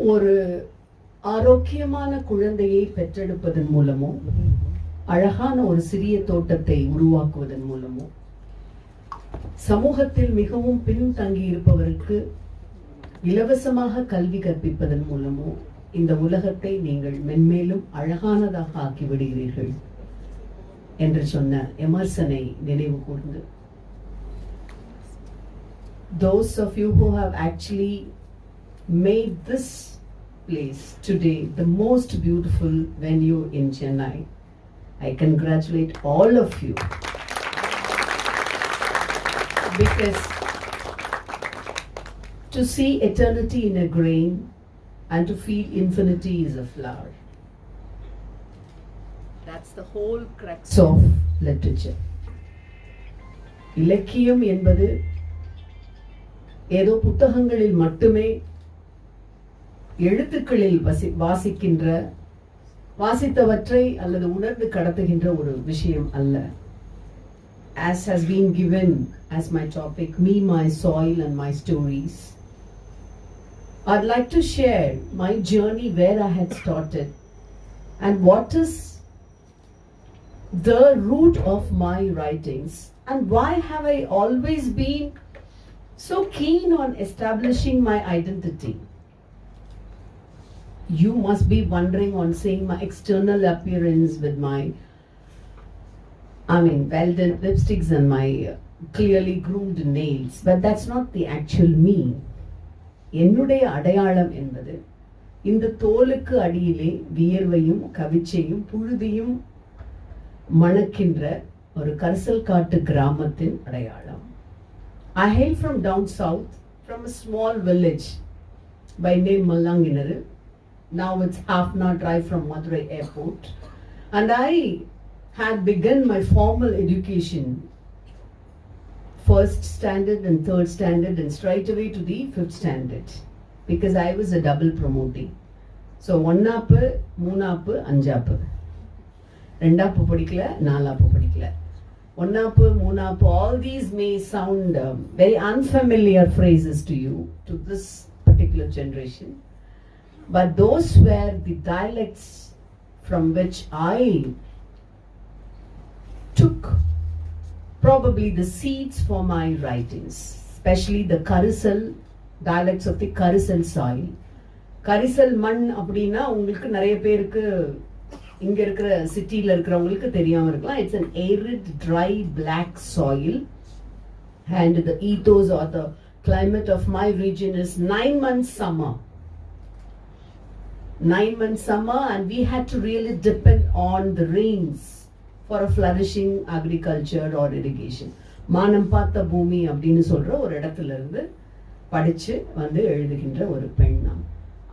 ஒரு ஆரோக்கியமான குழந்தையை பெற்றெடுப்பதன் மூலமோ அழகான ஒரு சிறிய தோட்டத்தை உருவாக்குவதன் மூலமோ சமூகத்தில் மிகவும் பின்தங்கி இருப்பவருக்கு இலவசமாக கல்வி கற்பிப்பதன் மூலமோ இந்த உலகத்தை நீங்கள் மென்மேலும் அழகானதாக ஆக்கிவிடுகிறீர்கள் என்று சொன்ன எமர்சனை நினைவு கூர்ந்து, those of you who have actually made this place today the most beautiful venue in Chennai, I congratulate all of you, because to see eternity in a grain and to feel infinity is a flower. That's the whole crux of literature. இலக்கியம் என்பது ஏதோ புத்தகங்களில் மட்டுமே எழுத்துக்களில் வாசிக்கின்ற, வாசித்தவற்றை அல்லது உணர்ந்து கடத்துகின்ற ஒரு விஷயம் அல்ல. As has been given as my topic, me, my soil and my stories, I'd like to share my journey where I had started and what is the root of my writings and why have I always been so keen on establishing my identity. You must be wondering on seeing my external appearance with my well-done lipsticks and my clearly groomed nails, but that's not the actual me. என்னுடைய அடையாளம் என்பது இந்த தோலுக்கு அடியிலே வியர்வையும் கவிச்சையும் புழுதியும் மணக்கின்ற ஒரு கரிசல் காட்டு கிராமத்தின் அடையாளம். I hail from down south, from a small village by name Mallanginuru. Now it's half an hour drive from Madurai airport, and I had begun my formal education, first standard and third standard, and straight away to the fifth standard, because I was a double promotee. So ஒன்னாப்பு மூணாப்பு அஞ்சாப்பு, ரெண்டாப்பு படிக்கல நாலாப்பு படிக்கல, ஒன்னாப்பு மூணாப்பு, all these may sound very unfamiliar phrases to you, to this particular generation, but those were the dialects from which I took probably the seeds for my writings, especially the Karisal dialects of the Karisal soil. Karisal மண் அப்படின்னா உங்களுக்கு நிறைய பேருக்கு இங்க இருக்கிற சிட்டில இருக்கிறவங்களுக்கு தெரியாம இருக்கலாம். It's an arid, dry, black soil, and the ethos or the climate of my region is 9 months summer. 9 months summer, and we had to really depend on the rains for a flourishing agriculture or irrigation. மானம் பார்த்த பூமி அப்படின்னு சொல்ற ஒரு இடத்துல இருந்து படிச்சு வந்து எழுதுகின்ற ஒரு பெண் நாம்.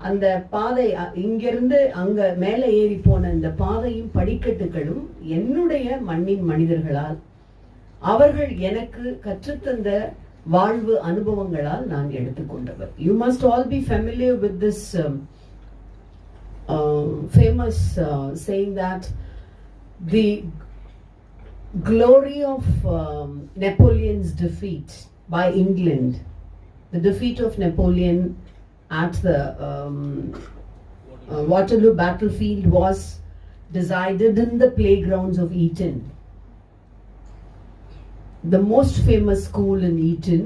அந்த பாதை இங்கிருந்து அங்க மேல ஏறி போன இந்த பாதையும் படிக்கட்டுகளும் என்னுடைய மண்ணின் மனிதர்களால், அவர்கள் எனக்கு கற்றுத்தந்த வாழ்வு அனுபவங்களால் நான் எடுத்துக்கொண்டவர். You must all be familiar with this famous saying that the glory of Napoleon's defeat by England, the defeat of Napoleon at the Waterloo battlefield, was decided in the playgrounds of Eton. The most famous school in Eton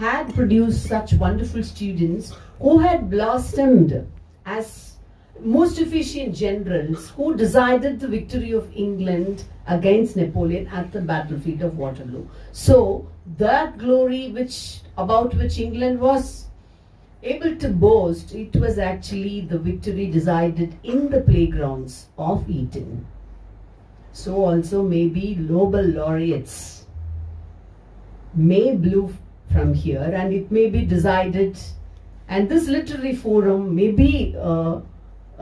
had produced such wonderful students who had blossomed as most efficient generals who decided the victory of England against Napoleon at the battlefield of Waterloo. So that glory about which England was able to boast, it was actually the victory decided in the playgrounds of Eton. So also maybe Nobel laureates may bloom from here, and it may be decided, and this literary forum may be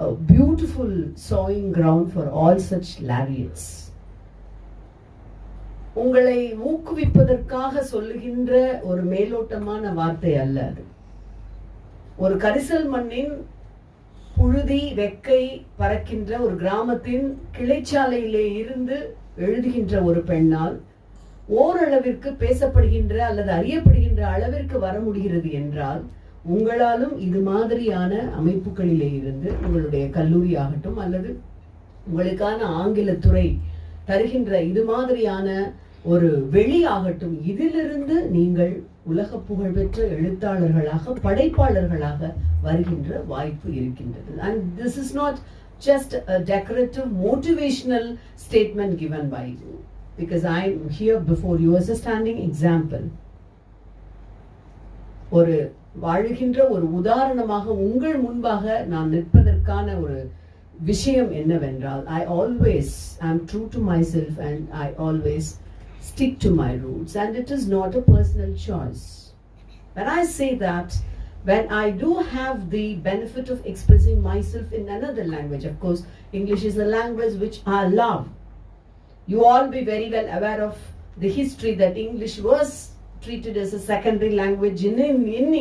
a beautiful sowing ground for all such laureates. உங்களை ஊக்குவிப்பதற்காக சொல்லுகின்ற ஒரு மேலோட்டமான வார்த்தை அல்ல அது. ஒரு கரிசல் மண்ணின் புழுதி வெக்கை பறக்கின்ற ஒரு கிராமத்தின் கிளைச்சாலையிலே இருந்து எழுதுகின்ற ஒரு பெண்ணால் ஓரளவிற்கு பேசப்படுகின்ற அல்லது அறியப்படுகின்ற அளவிற்கு வர முடிகிறது என்றால் உங்களாலும் இது மாதிரியான அமைப்புகளிலே இருந்து உங்களுடைய கல்லூரி ஆகட்டும் அல்லது உங்களுக்கான ஆங்கிலத்துறை தருகின்ற இது மாதிரியான ஒரு வெளி ஆகட்டும், இதிலிருந்து நீங்கள் உலக புகழ்பெற்ற எழுத்தாளர்களாக படைப்பாளர்களாக வருகின்ற வாய்ப்பு இருக்கின்றது. And this is not just a decorative motivational statement given by you, because I am here before you as a standing example. ஒரு வாழ்கின்ற ஒரு உதாரணமாக உங்கள் முன்பாக நான் நிற்பதற்கான ஒரு விஷயம் என்னவென்றால், I always am true to myself and I always stick to my roots, and it is not a personal choice. When I say that, when I do have the benefit of expressing myself in another language, of course English is a language which I love. You all be very well aware of the history that English was treated as a secondary language in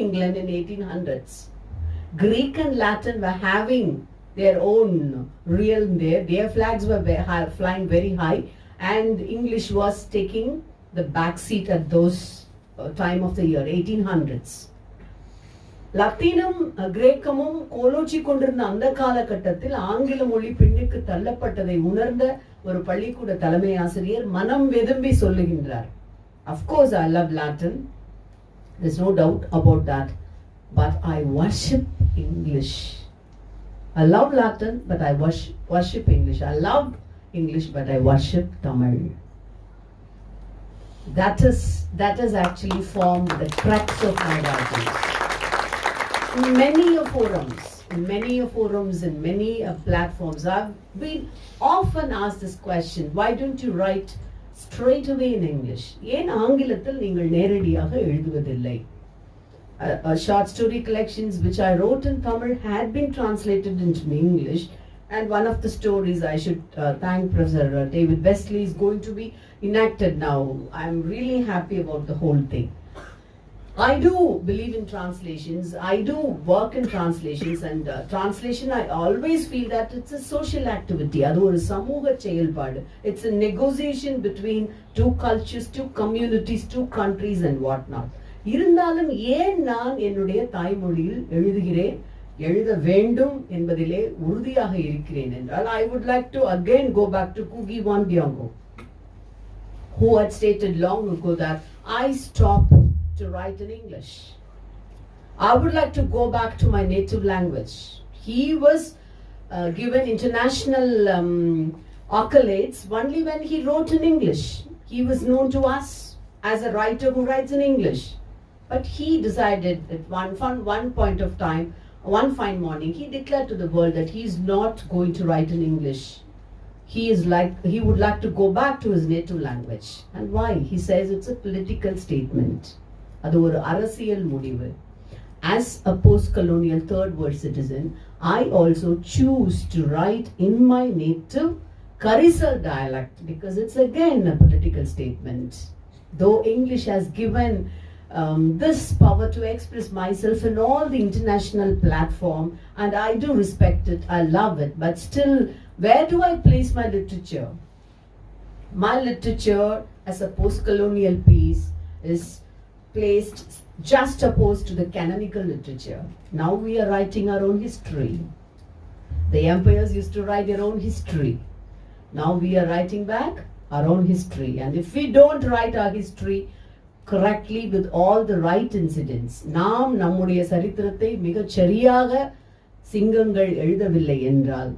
England in 1800s. Greek and Latin were having their own realm there. Their flags were flying very high, and English was taking the back seat at those time of the year 1800s. லத்தீனும் கிரேக்கமும் கோலோச்சி கொண்டிருந்த அந்த காலகட்டத்தில் ஆங்கில மொழி பின்னுக்கு தள்ளப்பட்டதை உணர்ந்த ஒரு பள்ளிக்கூட தலைமை ஆசிரியர் மனம் வெதும்பி சொல்லுகின்றார், of course I love Latin, there's no doubt about that, but I worship English. I love Latin, but I worship English. I love English, but I worship Tamil. That has actually formed the crux of my writings. In many forums, in many platforms, I've been often asked this question: why don't you write straight away in English? ஏன் ஆங்கிலத்தில் நீங்கள் நேரடியாக எழுதுவதில்லை? Short story collections which I wrote in Tamil had been translated into English, and one of the stories I should thank Professor David Wesley is going to be enacted now. I'm really happy about the whole thing. I do believe in translations. I do work in translations, and translation, I always feel that it's a social activity. அது ஒரு சமூக செயல்பாடு. It's a negotiation between two cultures, two communities, two countries and whatnot. இருந்தாலும் ஏன் நான் என்னுடைய தாய்மொழியில் எழுத வேண்டும் என்பதிலே உறுதியாக இருக்கிறேன் என்றால், I would like to again go back to Kugi Wandiango, who had stated long ago that I stopped to write in English. I would like to go back to my native language. He was given international accolades only when he wrote in English. He was known to us as a writer who writes in English. But he decided at one point of time, one fine morning, he declared to the world that he is not going to write in English. He would like to go back to his native language. And why? He says it's a political statement. அது ஒரு அரசியல் முடிவு. As a post-colonial third world citizen, I also choose to write in my native Karisal dialect, because it's again a political statement. Though English has given this power to express myself in all the international platform, and I do respect it, I love it, but still, where do I place my literature? My literature as a post-colonial piece is placed just opposed to the canonical literature. Now we are writing our own history. The empires used to write their own history. Now we are writing back our own history, and if we don't write our history correctly with all the right incidents, நாம் நம்முடைய சரித்திரத்தை மிகச் சரியாக சிங்கங்கள் எழுதவில்லை என்றால்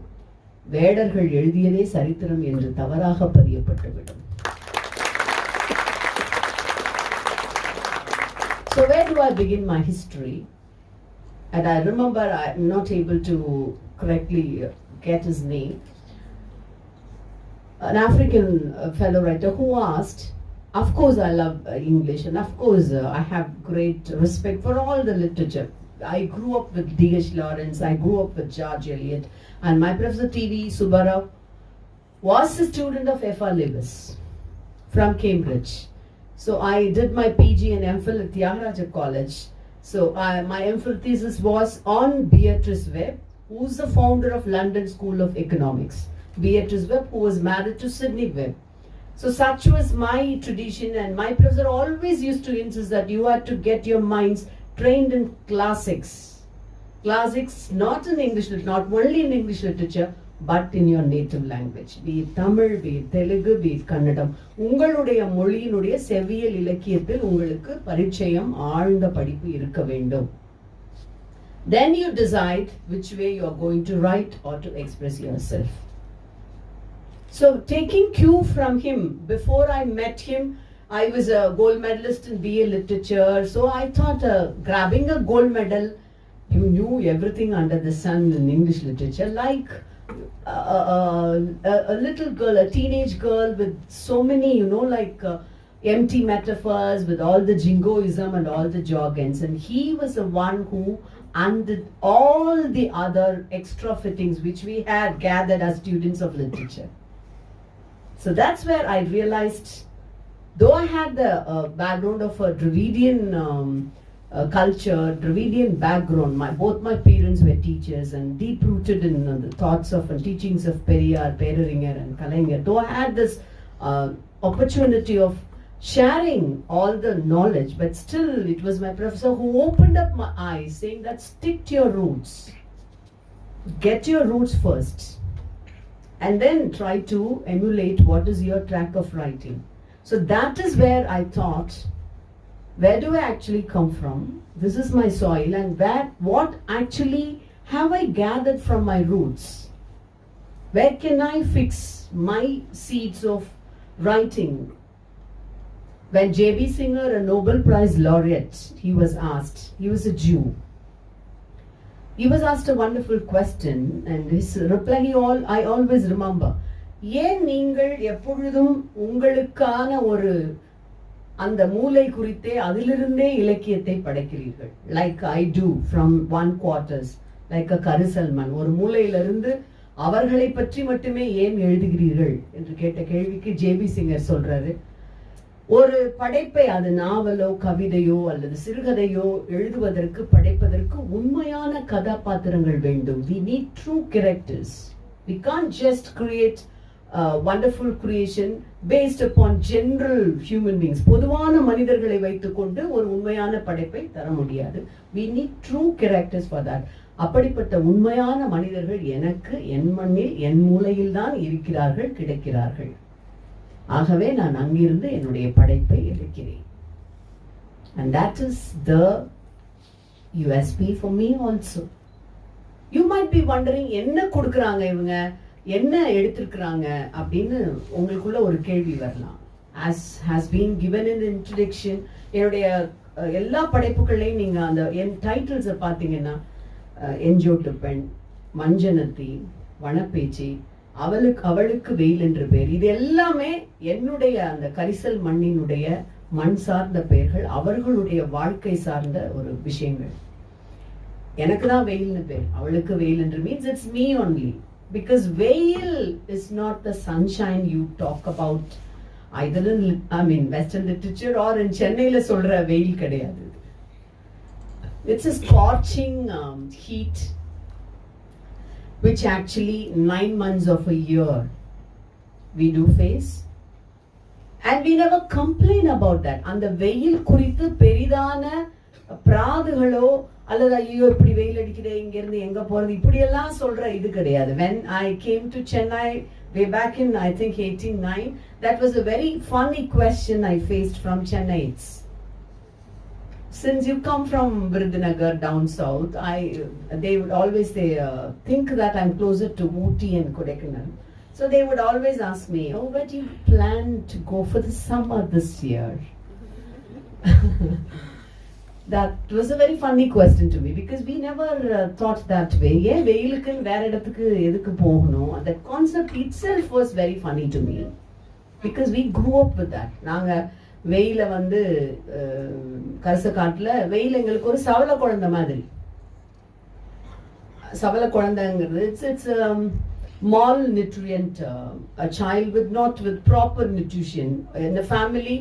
வேடர்கள் எழுதியதே சரித்திரம் என்று தவறாக பதியப்பட்டுவிடும். So where do I begin my history? And I remember, I'm not able to correctly get his name, an African fellow writer who asked, of course I love English, and of course I have great respect for all the literature. I grew up with D.H. Lawrence, I grew up with George Eliot, and my professor T.V. Subbarao was a student of F.R. Lewis from Cambridge. So I did my PG and MPhil at Tyagaraja College. So my MPhil thesis was on Beatrice Webb, who is the founder of London School of Economics. Beatrice Webb, who was married to Sidney Webb. So such was my tradition, and my professor always used to insist that you had to get your minds trained in classics. Classics not in English, not only in English literature, but in your native language. Be it Tamil, be it Telugu, be it Kannadam. உங்களுடைய மொழியினுடைய செவ்வியல் இலக்கியத்தில் உங்களுக்கு பரிச்சயம் ஆழ்ந்த படிப்பு இருக்க வேண்டும். Then you decide which way you are going to write or to express yourself. So taking cue from him, before I met him, I was a gold medalist in BA literature. So I thought grabbing a gold medal, you knew everything under the sun in English literature, like a little girl, a teenage girl with so many, empty metaphors with all the jingoism and all the jargons. And he was the one who undid all the other extra fittings which we had gathered as students of literature. So that's where I realized, though I had the background of a Dravidian culture, Dravidian background, both my parents were teachers and deep-rooted in the thoughts of and teachings of Periyar, Peraringer and Kalaignar, though I had this opportunity of sharing all the knowledge, but still it was my professor who opened up my eyes, saying that stick to your roots. Get your roots first. And then try to emulate what is your track of writing. So that is where I thought, where do I actually come from? This is my soil, and what actually have I gathered from my roots? Where can I fix my seeds of writing? When J.B. Singer, a Nobel Prize laureate, he was asked, he was a Jew. He was asked a wonderful question, and his reply I always remember. ஏன் நீங்கள் எப்பொழுதும் உங்களுக்கான ஒரு அந்த மூலை குறித்தே அதிலிருந்தே இலக்கியத்தை படைக்கிறீர்கள்? Like I do from one quarters, like a கரிசல்மன். ஒரு மூலையிலிருந்து அவர்களை பற்றி மட்டுமே ஏன் எழுதுகிறீர்கள் என்று கேட்ட கேள்விக்கு ஜேபி சிங்கர் சொல்றாரு, ஒரு படைப்பை, அது நாவலோ கவிதையோ அல்லது சிறுகதையோ எழுதுவதற்கு படைப்பதற்கு உண்மையான கதாபாத்திரங்கள் வேண்டும். We need true characters. We can't just create wonderful creation based upon general human beings. பொதுவான மனிதர்களை வைத்துக்கொண்டு ஒரு உண்மையான படைப்பை தர முடியாது. We need true characters for that. அப்படிப்பட்ட உண்மையான மனிதர்கள் எனக்கு என் மண்ணில் என் மூலையில் தான் இருக்கிறார்கள், கிடைக்கிறார்கள். ஆகவே நான் அங்கிருந்து என்னுடைய படைப்பை எழுக்கிறேன். And that is the USP for me also. You might be wondering, என்ன கொடுக்குறாங்க இவங்க, என்ன எடுத்திருக்கிறாங்க அப்படின்னு உங்களுக்குள்ள ஒரு கேள்வி வரலாம். As has been given in the introduction, என்னுடைய எல்லா படைப்புகளையும் நீங்க அந்த என் டைட்டில்ஸை பார்த்தீங்கன்னா, எஞ்சோட்டு பெண், மஞ்சனத்தி, வனப்பேச்சி, அவளுக்கு வெயில் என்று பெயர், இது எல்லாமே என்னுடைய அந்த கரிசல் மண்ணினுடைய மண் சார்ந்த பெயர்கள், அவர்களுடைய வாழ்க்கை சார்ந்த ஒரு விஷயங்கள். எனக்கு தான் வெயில்னு பேர், அவளுக்கு வெயில் என்று means it's me only. Because veil is not the sunshine you talk about either in Western literature or in Chennaiல சொல்ற வெயில் கிடையாது. It's a scorching heat which actually 9 months of a year we do face, and we never complain about that. அந்த வெயில் குறித்து பெரிதான பிராதுகளோ அல்லது ஐயோ இப்படி வெயில் அடிக்குதே, இங்க இருந்து எங்க போறது, இப்படி எல்லாம் சொல்ற இது கிடையாது. When I came to Chennai way back in I think 1889, that was a very funny question I faced from Chennaites. Since you come from Virudunagar down south, they would always think that I'm closer to Ooty and Kodaikanal. So they would always ask me, oh, where do you plan to go for the summer this year? That was a very funny question to me, because we never thought that way. Yeah, வெயிலுக்கு வேற இடத்துக்கு எதுக்கு போகணும்? That concept itself was very funny to me, because we grew up with that. நாங்க வெயில வந்து கரசக்காட்டுல வெயில் எங்களுக்கு ஒரு சவல குழந்தை மாதிரி. சவல குழந்தைங்கிறது it's malnutrient, a child with proper nutrition in the family.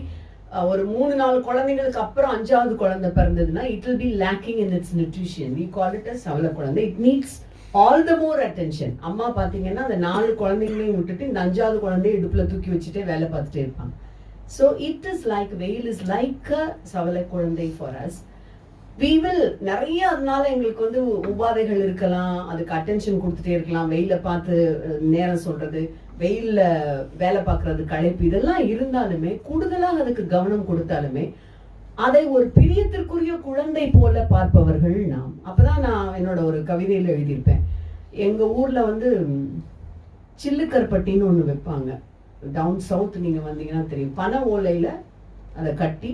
ஒரு 3-4 குழந்தைகளுக்கு அப்புறம் 5வது குழந்தை பிறந்ததுன்னா it will be lacking in its nutrition. We call it as சவல குழந்தை. It needs all the more attention. அம்மா பாத்தீங்கன்னா அந்த 4 குழந்தைகளையும் விட்டுட்டு இந்த 5வது குழந்தையை இடுப்புல தூக்கி வச்சுட்டே வேலை பார்த்துட்டே இருப்பாங்க. So it is like veil is like a சவல குழந்தை for us. we will நிறைய அதனால எங்களுக்கு வந்து உபாதைகள் இருக்கலாம், அதுக்கு அட்டென்ஷன் கொடுத்துட்டே இருக்கலாம், வெயில பார்த்து நேரம் சொல்றது, வெயில்ல வேலை பார்க்கறது, களைப்பு, இதெல்லாம் இருந்தாலுமே கூடுதலாக அதுக்கு கவனம் கொடுத்தாலுமே அதை ஒரு பிரியத்திற்குரிய குழந்தை போல பார்ப்பவர்கள் நாம். அப்பதான் நான் என்னோட ஒரு கவிதையில எழுதியிருப்பேன், எங்க ஊர்ல வந்து சில்லுக்கருப்பட்டின்னு ஒண்ணு வைப்பாங்க. டவுன் சவுத் நீங்க வந்தீங்கன்னா தெரியும். பனை ஓலையில அதை கட்டி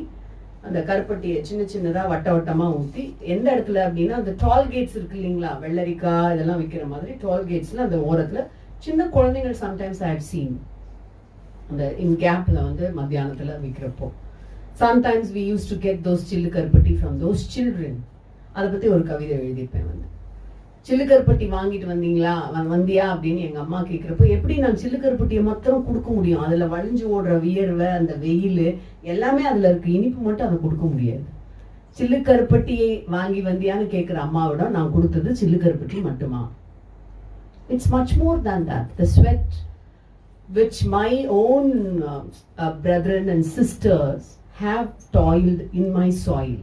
அந்த கருப்பட்டியை சின்ன சின்னதா வட்ட வட்டமா ஊற்றி, எந்த இடத்துல அப்படின்னா அந்த டால்கேட்ஸ் இருக்கு இல்லைங்களா, வெள்ளரிக்காய் இதெல்லாம் விற்கிற மாதிரி டால்கேட்ஸ்ல அந்த ஓரத்துல சின்ன குழந்தைகள் சம்டைம்ஸ் ஐ ஹவ் சீன் அந்த இன் கேப்ல வந்து மத்தியானத்துல விற்கிறப்போ sometimes we used to get those சில்லு கருப்பட்டி from those children. அதை பத்தி ஒரு கவிதை எழுதியிருப்பேன். வந்து சில்லு கருப்பட்டி வாங்கிட்டு வந்தியா அப்படின்னு எங்க அம்மா கேட்கிறப்போ, எப்படி நான் சில்லு கருப்பட்டியை மாத்திரம் கொடுக்க முடியும், அதுல வழிஞ்சு ஓடுற வியர்வை, அந்த வெயில் எல்லாமே அதுல இருக்கு, இனிப்பு மட்டும் அதை கொடுக்க முடியாது. சில்லு கருப்பட்டியை வாங்கி வந்தியான்னு கேட்கிற அம்மாவிட நான் கொடுத்தது சில்லு கருப்பட்டி மட்டுமா? It's much more than that. The sweat which my own brethren and sisters have toiled in my soil.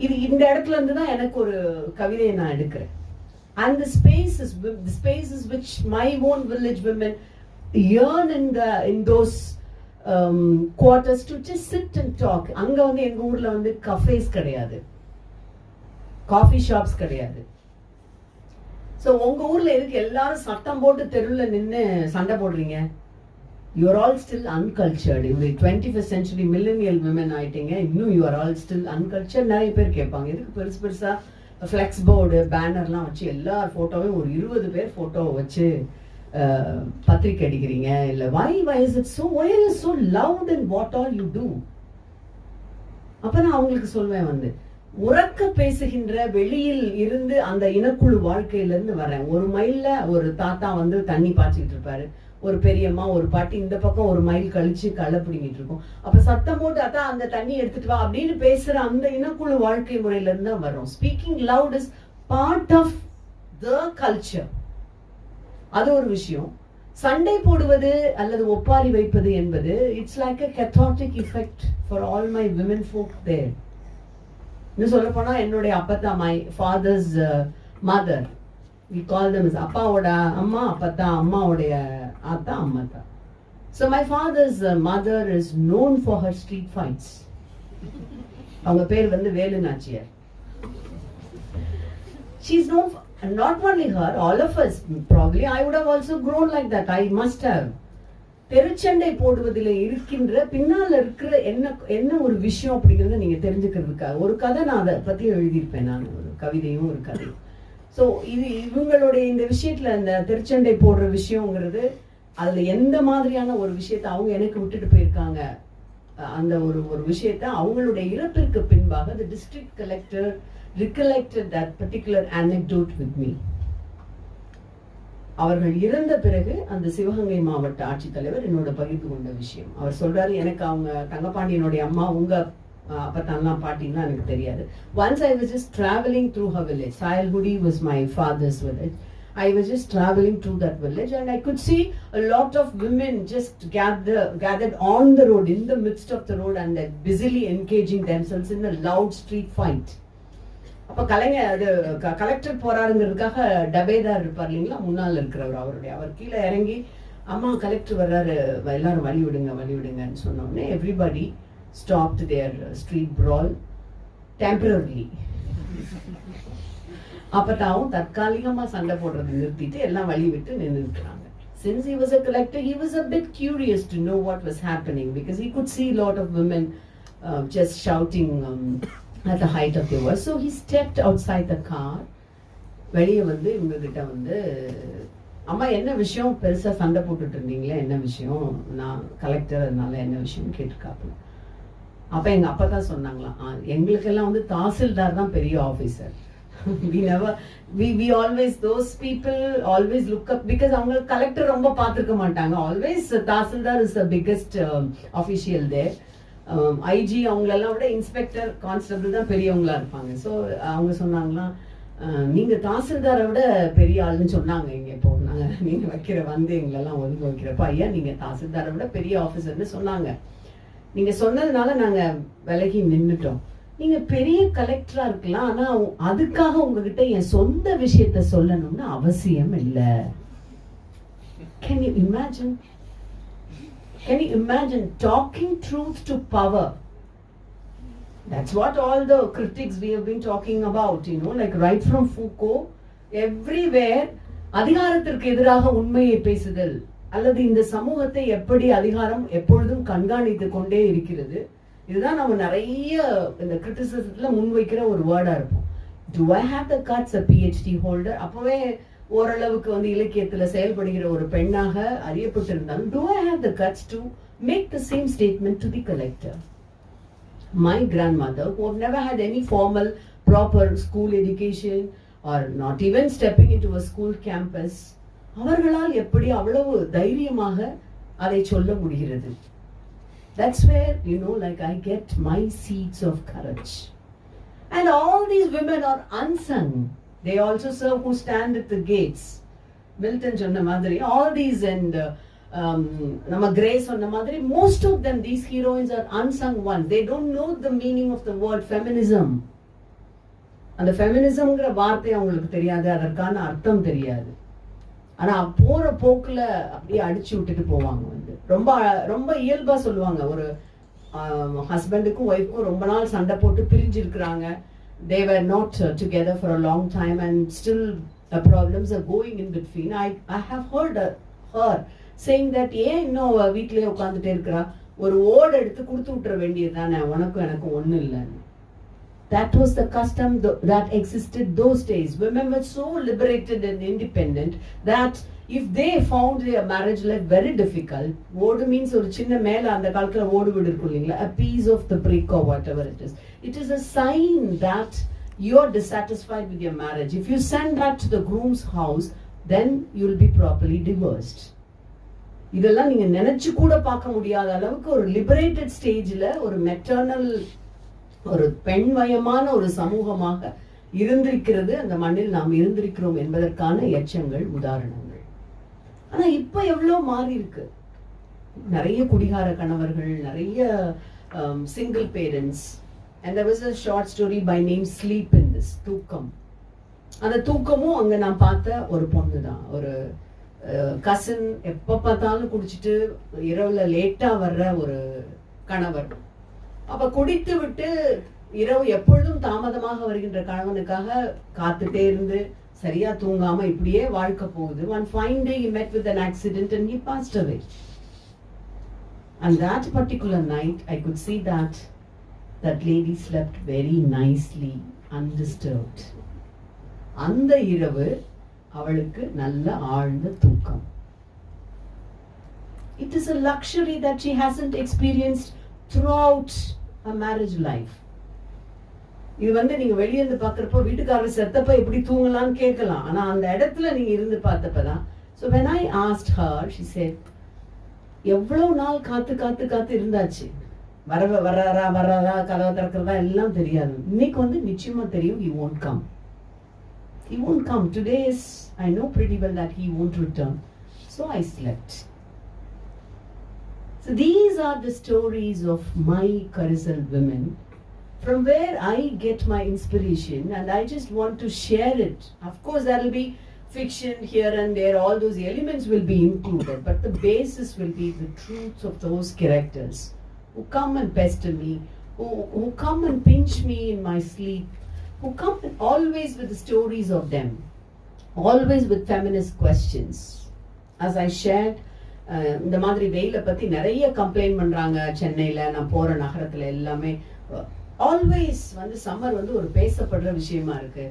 இது இந்த இடத்துல இருந்து தான் எனக்கு ஒரு கவிதையை நான் எடுக்கிறேன். And the spaces which my own village women yearn in those quarters to just sit and talk. அங்க வந்து எங்க ஊர்ல வந்து cafes கிடையாது, coffee shops கிடையாது. So உங்க ஊர்ல எதுக்கு எல்லாரும் சத்தம் போட்டு தெருவுல நின்னு சண்டை போடுறீங்க? You are all still uncultured. You 21st century millennial women ஆயிட்டீங்க, இன்னும் you are all still uncultured. நிறைய பேர் கேட்பாங்க, எதுக்கு பெருசு பெருசா ஃப்ளெக்ஸ் போர்டு பேனர்லாம் வச்சு எல்லார் போட்டோவையும் ஒரு 20 பேர் போட்டோவை வச்சு பத்திரிக்கை அடிக்கிறீங்க? இல்லை why is it so, why are you so loud in what all you do? அப்ப நான் அவங்களுக்கு சொல்வேன், வந்து உறக்க பேசுகின்ற வெளியில் இருந்து அந்த இனக்குழு வாழ்க்கையில இருந்து வரேன். ஒரு மைல்ல ஒரு தாத்தா வந்து தண்ணி பாய்ச்சிட்டு இருப்பாரு, ஒரு பெரியம்மா ஒரு பாட்டி இந்த பக்கம் ஒரு மைல் கழிச்சு களை பிடிங்கிட்டு இருக்கோம். அப்ப சத்தம் போட்டு அதான் அந்த தண்ணி எடுத்துட்டு வா அப்படின்னு பேசுற அந்த இனக்குழு வாழ்க்கை முறையில இருந்து தான் வரும். Speaking loud is part of the culture. அது ஒரு விஷயம். சண்டை போடுவது அல்லது ஒப்பாரி வைப்பது என்பது it's like a cathartic effect for all my women folk there. இன்னும் சொல்ல போனா என்னுடைய அப்பத்தா, my father's mother, we call them as அப்பாவோட அம்மா அப்பத்தா, அம்மாவுடைய ஆத்தா அம்மாத்தா. So my father's mother is known for her street fights. அவங்க பேர் வந்து Velu Nachiyar. She's known for, and not only her, all of us probably, I would have also grown like that. I must have. தெருச்சண்டை போடுவதில் இருக்கின்ற பின்னால இருக்கிற என்ன ஒரு விஷயம் அப்படிங்கறத நீங்க தெரிஞ்சுக்கிறதுக்காக ஒரு கதை நான் அதை பத்தி எழுதியிருப்பேன். நான் ஒரு கவிதையும் ஒரு கதையும். ஸோ இது இவங்களுடைய இந்த விஷயத்துல இந்த தெருச்சண்டை போடுற விஷயங்கிறது அதுல எந்த மாதிரியான ஒரு விஷயத்த அவங்க எனக்கு விட்டுட்டு போயிருக்காங்க, அந்த ஒரு விஷயத்த அவங்களுடைய இறப்பிற்கு பின்பாக the district collector recollected that particular anecdote with me. அவர்கள் இறந்த பிறகு அந்த சிவகங்கை மாவட்ட ஆட்சித்தலைவர் என்னோட பகிர்ந்து கொண்ட விஷயம். அவர் சொல்றாரு, எனக்கு அவங்க தங்கப்பாண்டியனுடைய அம்மா உங்க அப்பத்தான்லாம் பாட்டின்லாம் எனக்கு தெரியாது. Once I was just traveling through her village. Sayalgudi was my father's village. I was just traveling through that village and I could see a lot of women just gathered on the road, in the midst of the road, and they're busily engaging themselves in a loud street fight. அப்ப collector போறாருங்கிறதுக்காக டபேதார் இருப்பார் இல்லைங்களா, முன்னால் இருக்கிறவர், அவர் கீழே இறங்கி அம்மா collector வர்றாரு எல்லாரும் வழி விடுங்கன்னு சொன்ன உடனே everybody stopped their street brawl temporarily. அப்பதாவும் தற்காலிகமா சண்டை போடுறது நிறுத்திட்டு எல்லாம் வழி விட்டு நின்றுக்கிறாங்க. Since he was a collector, he was a bit curious to know what was happening because he could see a lot of women just shouting at the height of their voice. So he stepped outside the car. வெளியே வந்து இவங்க கிட்ட வந்து, அம்மா என்ன விஷயம், பெருசா சண்டை போட்டுட்டு இருந்தீங்களே, என்ன விஷயம், நான் கலெக்டர் அதனால என்ன விஷயம் கேட்டிருக்காப்புல. அப்ப எங்க அப்பா தான் சொன்னாங்களாம், எங்களுக்கெல்லாம் வந்து தாசில்தார் தான் பெரிய officer. we always, those people always look up because அவங்க கலெக்டர் ரொம்ப பார்த்துருக்க மாட்டாங்க. always tahsildar is the biggest official there. IG அவங்களெல்லாம் விட இன்ஸ்பெக்டர் கான்ஸ்டபிள் தான் பெரியவங்களா இருப்பாங்க. ஸோ அவங்க சொன்னாங்களாம், நீங்க தாசில்தாரை விட பெரிய ஆளுன்னு சொன்னாங்க இங்க போனாங்க, நீங்க எங்களெல்லாம் ஒதுங்க வைக்கிறப்ப, ஐயா நீங்க தாசில்தாரை விட பெரிய ஆபீசர்னு சொன்னாங்க, நீங்க சொன்னதுனால நாங்க விலகி நின்றுட்டோம். நீங்க பெரிய கலெக்டரா இருக்கலாம், ஆனா அதுக்காக உங்ககிட்ட என் சொந்த விஷயத்தை சொல்லணும்னு அவசியம் இல்லை. Can you imagine? Can you imagine talking truth to power? That's what all the critics we have been talking about, you know, like right from Foucault, everywhere, அதிகாரத்திற்கு எதிராக உண்மையை பேசுதல் அல்லது இந்த சமூகத்தை எப்படி அதிகாரம் எப்பொழுதும் கண்காணித்து கொண்டே இருக்கிறது. இதுதான் நம்ம நிறைய இந்த கிரிட்டிசிசத்துல முன்வைக்கிற ஒரு வேர்டா இருக்கும். Do I have the guts, a PhD holder? அப்பவே ஓரளவுக்கு வந்து இலக்கியத்துல செயல்படுகிற ஒரு பெண்ணாக அறியப்பட்டிருந்தாலும் do I have the guts to make the same statement to the collector? My grandmother, who have never had any formal proper school education or not even stepping into a school campus, அவர்களால் எப்படி அவ்வளவு தைரியமாக அதை சொல்ல முடிகிறது? That's where, you know, like I get my seeds of courage. And all these women are unsung. They also serve who stand at the gates. Milton சொன்ன மாதிரி, all these and நம்ம கிரேஸ் சொன்ன மாதிரி, most of them, these heroines are unsung ones. They don't know the meaning of the word feminism. அந்த ஃபெமினிசம்ங்கிற வார்த்தை அவங்களுக்கு தெரியாது, அதற்கான அர்த்தம் தெரியாது. ஆனா போற போக்குல அப்படியே அடிச்சு விட்டுட்டு போவாங்க. வந்து ரொம்ப ரொம்ப இயல்பா சொல்லுவாங்க, ஒரு ஹஸ்பண்டுக்கும் ஒய்ஃப்க்கும் ரொம்ப நாள் சண்டை போட்டு பிரிஞ்சு இருக்கிறாங்க. They were not together for a long time and still problems are going in between. I have heard her saying that ஏன் இன்னும் வீட்டிலேயே உட்காந்துட்டே இருக்கிறா, ஒரு ஓடு எடுத்து கொடுத்து விட்டுற வேண்டியது தானே, உனக்கும் எனக்கும் ஒன்றும் இல்லைன்னு. That was the custom that existed those days. Women were so liberated and independent that if they found their marriage life very difficult, ஓடு means ஒரு சின்ன மேல அந்த காலத்துல ஓடு வீடு இருக்கும் இல்லைங்களா, a piece of the brick or whatever it is. It is a sign that you are dissatisfied with your marriage. If you send that to the groom's house, then you will be properly divorced. இதெல்லாம் நீங்க நினைச்சு கூட பார்க்க முடியாத அளவுக்கு ஒரு liberated ஸ்டேஜ்ல ஒரு மெட்டர்னல் ஒரு பெண்மயமான ஒரு சமூகமாக இருந்திருக்கிறது அந்த மண்ணில் நாம் இருந்திருக்கிறோம் என்பதற்கான எச்சங்கள் உதாரணங்கள். ஆனா இப்ப எவ்வளவு மாறி இருக்கு. நிறைய குடிகார கணவர்கள், நிறைய single parents. And there was a short story by name Sleep in this, தூக்கம். அந்த தூக்கமும் அங்க நான் பார்த்த ஒரு பொண்ணு தான். ஒரு கசின், எப்ப பார்த்தாலும் குடிச்சிட்டு இரவுல லேட்டா வர்ற ஒரு கணவர். அப்ப குடித்து விட்டு இரவு எப்பொழுதும் தாமதமாக வருகின்ற கணவனுக்காக காத்துட்டே இருந்து சரியா தூங்காம இப்படியே வாழ்க்கை போகுது. One fine day he met with an accident and he passed away. And that particular night I could see that lady slept very nicely, undisturbed. அந்த இரவு அவளுக்கு நல்ல ஆழ்ந்த தூக்கம். It is a luxury that she hasn't experienced throughout her marriage life. இது வந்து நீங்க வெளியே இருந்து பாக்குறப்போ வீட்டுக்காரர் செத்தப்ப எப்படி தூங்கலாம்னு கேட்கலாம், ஆனா அந்த இடத்துல நீங்க இருந்து பார்த்தப்பதான். So when I asked her, she said, எவ்வளவு நாள் காத்து காத்து காத்து இருந்தாச்சு, வர்றாரா கதவை திறக்கிறதா எல்லாம் தெரியாது. இன்னைக்கு வந்து நிச்சயமா தெரியும், he won't come. He won't come. Today is, I know pretty well that he won't return. So I slept. So these are the stories of my carousel women, from where I get my inspiration, and I just want to share it. Of course there will be fiction here and there, all those elements will be included, but the basis will be the truths of those characters who come and pester me, who come and pinch me in my sleep, who come always with the stories of them, always with feminist questions. As I shared, இந்த மாதிரி வெயில பத்தி நிறைய complaint பண்றாங்க சென்னையில, நான் போற நகரத்துல எல்லாமே. ஆல்வேஸ் வந்து சம்மர் வந்து ஒரு பேசப்படுற விஷயமா இருக்கு.